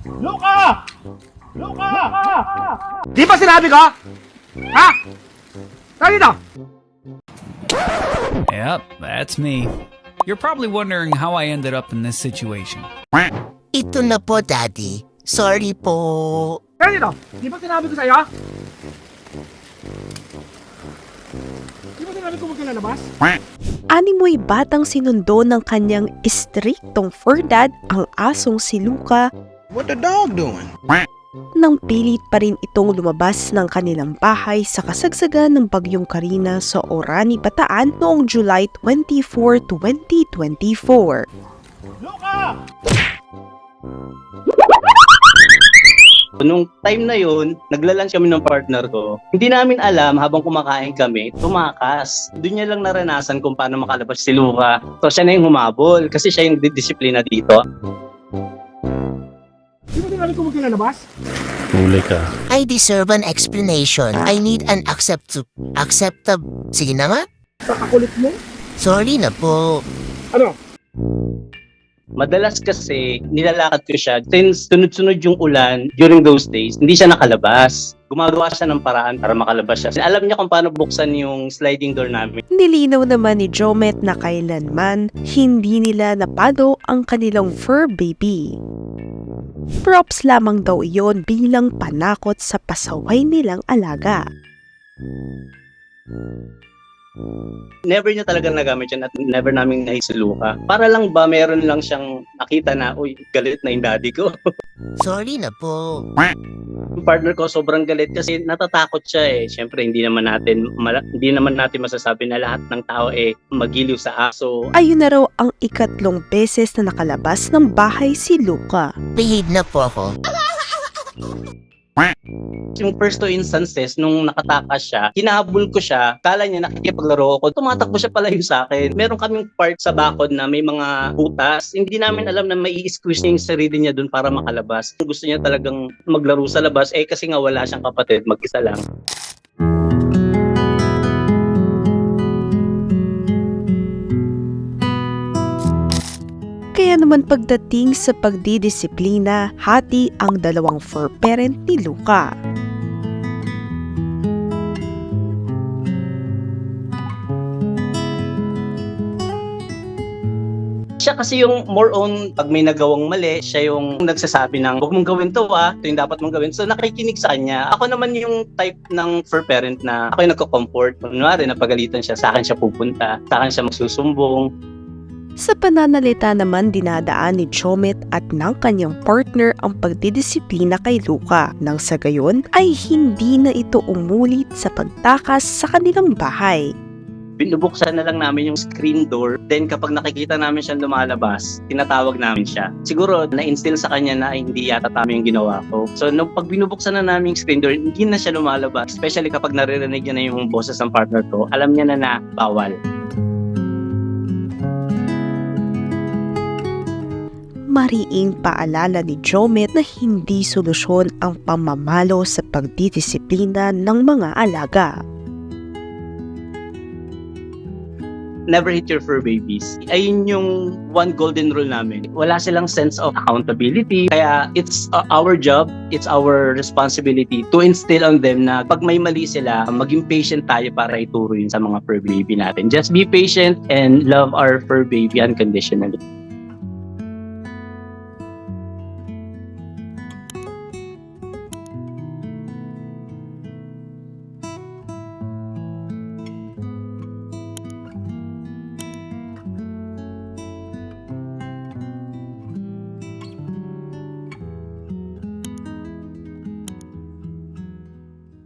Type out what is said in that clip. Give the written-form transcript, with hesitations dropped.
Luka! Luka! Di ba sinabi ko? Ha? Tara dito! Yep, that's me. You're probably wondering how I ended up in this situation. Ito na po, Daddy. Sorry po. Tara dito! Di ba sinabi ko sa'yo? Di ba sinabi ko huwag ka lalabas? Animoy batang sinundo ng kanyang istriktong fur dad ang asong si Luka. What the dog doing? Nang pilit pa rin itong lumabas ng kanilang bahay sa kasagsagan ng Bagyong Karina sa Orani, Bataan noong July 24, 2024. Luka! Nung time na yun, naglalunch kami ng partner ko. Hindi namin alam habang kumakain kami, tumakas. Doon niya lang naranasan kung paano makalabas si Luka. So siya na yung humabol kasi siya yung didisiplina dito. Di ba sinabi ko huwag ka lalabas? I deserve an explanation. I need an Sige na nga. Sa kakulit mo? Sorry na po. Ano? Madalas kasi nilalakad ko siya since sunod-sunod yung ulan during those days, hindi siya nakalabas. Gumagawa siya ng paraan para makalabas siya. Alam niya kung paano buksan yung sliding door namin. Nilinaw naman ni Jomet na kailanman hindi nila napado ang kanilang fur baby. Props lamang daw iyon bilang panakot sa pasaway nilang alaga. Never niya talaga nagamit yan at never namin naisiluka. Para lang ba meron lang siyang nakita na, uy, galit na yung daddy ko. Sorry na po. Yung partner ko sobrang galit kasi natatakot siya eh. Siyempre hindi naman natin masasabi na lahat ng tao magiliw sa aso. Ayun na raw ang ikatlong beses na nakalabas ng bahay si Luka. Behave na po ako. Yung first two instances, nung nakatakas siya, hinahabol ko siya, kala niya nakikipaglaro ako, tumatakbo siya palayo sa akin. Meron kaming part sa bakod na may mga butas, hindi namin alam na may i-squeeze niya yung sarili niya dun para makalabas. Gusto niya talagang maglaro sa labas, kasi nga wala siyang kapatid, mag-isa lang. Kaya naman pagdating sa pagdidisiplina, hati ang dalawang fur parent ni Luka. Siya kasi yung more on, pag may nagawang mali, siya yung nagsasabi ng, huwag mong gawin to ito yung dapat mong gawin. So nakikinig sa kanya. Ako naman yung type ng fur parent na ako yung nagko-comfort. Kunwari, napagalitan siya, sa akin siya pupunta, sa akin siya magsusumbong. Sa pananalita naman dinadaan ni Jomet at ng kanyang partner ang pagdidisiplina kay Luka nang sa gayon ay hindi na ito umulit sa pagtakas sa kanilang bahay. Binubuksan na lang namin yung screen door. Then kapag nakikita namin siya lumalabas, tinatawag namin siya. Siguro na-instill sa kanya na hindi yata tama yung ginawa ko. So nung pag binubuksan na namin yung screen door, hindi na siya lumalabas. Especially kapag naririnig niya na yung boses ng partner ko, alam niya na bawal. Mariing paalala ni Jomet na hindi solusyon ang pamamalo sa pagdidisiplina ng mga alaga. Never hit your fur babies. Ayun yung one golden rule namin. Wala silang sense of accountability. Kaya it's our job, it's our responsibility to instill on them na pag may mali sila, maging patient tayo para ituro yun sa mga fur baby natin. Just be patient and love our fur baby unconditionally.